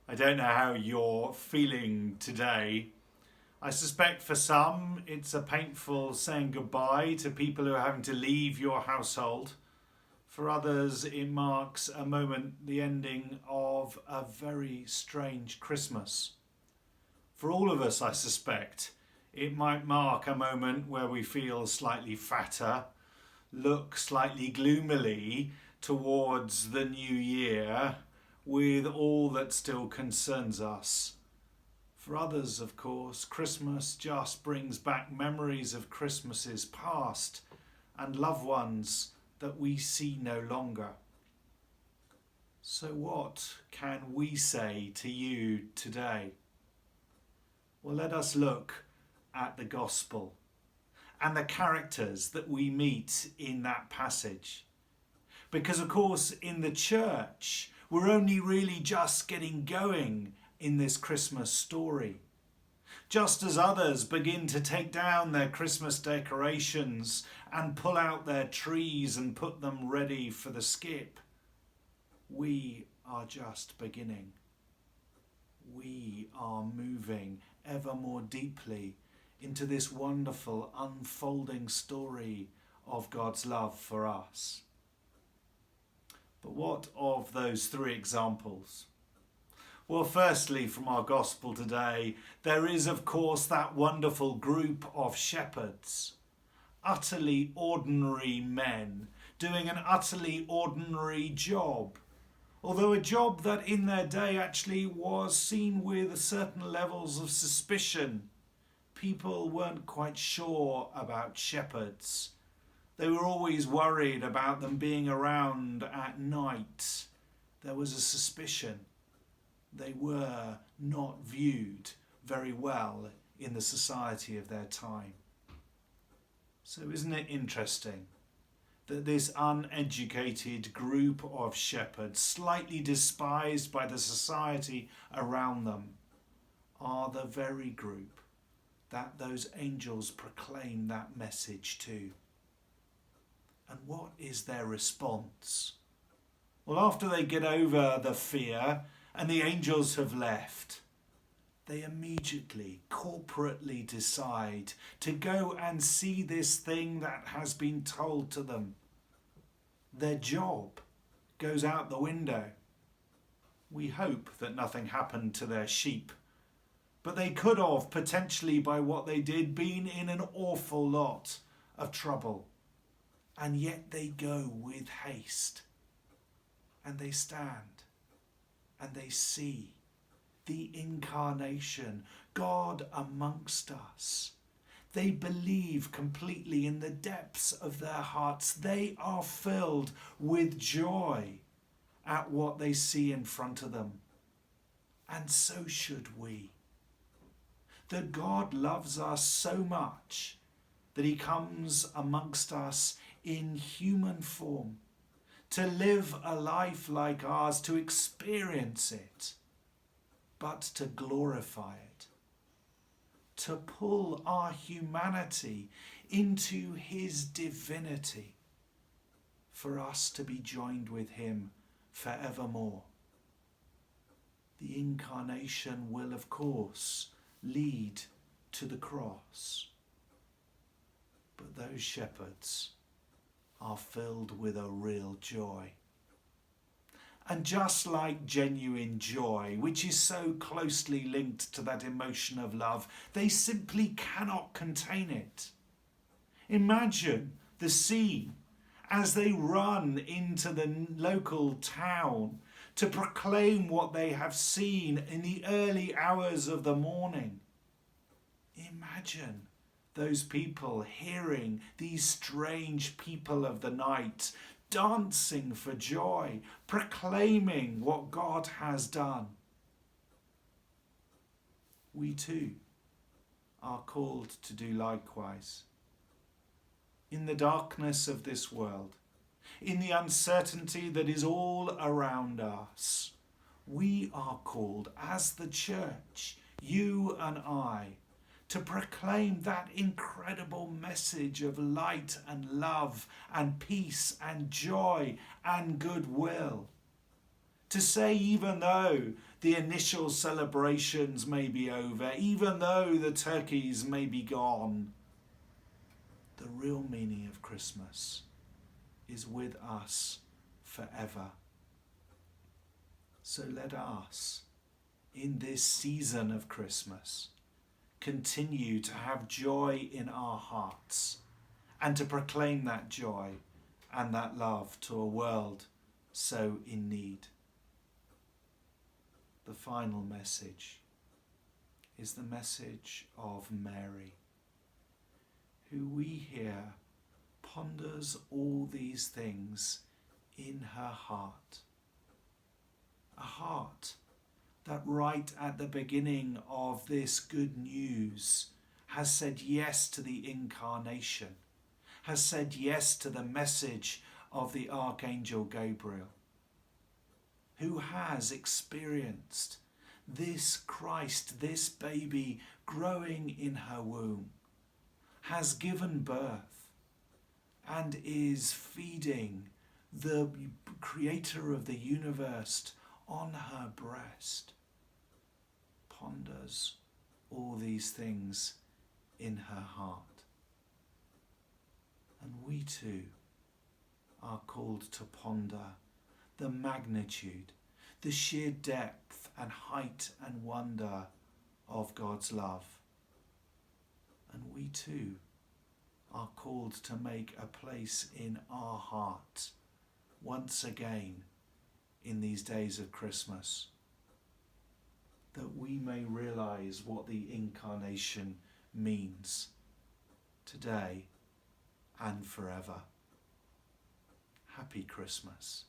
I don't know how you're feeling today. I suspect for some it's a painful saying goodbye to people who are having to leave your household. For others, it marks a moment, the ending of a very strange Christmas. For all of us, I suspect, it might mark a moment where we feel slightly fatter, look slightly gloomily towards the new year with all that still concerns us. For others, of course, Christmas just brings back memories of Christmases past and loved ones that we see no longer. So what can we say to you today? Well, let us look at the gospel and the characters that we meet in that passage. Because, of course, in the church, we're only really just getting going in this Christmas story. Just as others begin to take down their Christmas decorations and pull out their trees and put them ready for the skip, we are just beginning. We are moving ever more deeply into this wonderful unfolding story of God's love for us. But what of those three examples? Well, firstly, from our gospel today, there is, of course, that wonderful group of shepherds, utterly ordinary men, doing an utterly ordinary job. Although a job that in their day actually was seen with certain levels of suspicion. People weren't quite sure about shepherds. They were always worried about them being around at night. There was a suspicion. They were not viewed very well in the society of their time. So isn't it interesting that this uneducated group of shepherds, slightly despised by the society around them, are the very group that those angels proclaim that message to? And what is their response? Well, after they get over the fear and the angels have left, they immediately, corporately decide to go and see this thing that has been told to them. Their job goes out the window. We hope that nothing happened to their sheep, but they could have, potentially by what they did, been in an awful lot of trouble. And yet they go with haste, and they stand, and they see the incarnation, God amongst us. They believe completely in the depths of their hearts. They are filled with joy at what they see in front of them. And so should we. That God loves us so much that he comes amongst us in human form to live a life like ours, to experience it, but to glorify it, to pull our humanity into his divinity, for us to be joined with him forevermore. The incarnation will, of course, lead to the cross. But those shepherds are filled with a real joy. And just like genuine joy, which is so closely linked to that emotion of love, they simply cannot contain it. Imagine the scene as they run into the local town to proclaim what they have seen in the early hours of the morning. Imagine those people hearing these strange people of the night dancing for joy, proclaiming what God has done. We too are called to do likewise. In the darkness of this world, in the uncertainty that is all around us, we are called as the church, you and I, to proclaim that incredible message of light and love and peace and joy and goodwill. To say, even though the initial celebrations may be over, even though the turkeys may be gone, the real meaning of Christmas is with us forever. So let us, in this season of Christmas, continue to have joy in our hearts and to proclaim that joy and that love to a world so in need. The final message is the message of Mary, who we hear ponders all these things in her heart. A heart that right at the beginning of this good news has said yes to the incarnation, has said yes to the message of the Archangel Gabriel, who has experienced this Christ, this baby growing in her womb, has given birth and is feeding the creator of the universe on her breast, ponders all these things in her heart. And we too are called to ponder the magnitude, the sheer depth and height and wonder of God's love. And we too are called to make a place in our heart once again in these days of Christmas, that we may realize what the incarnation means today and forever. Happy Christmas.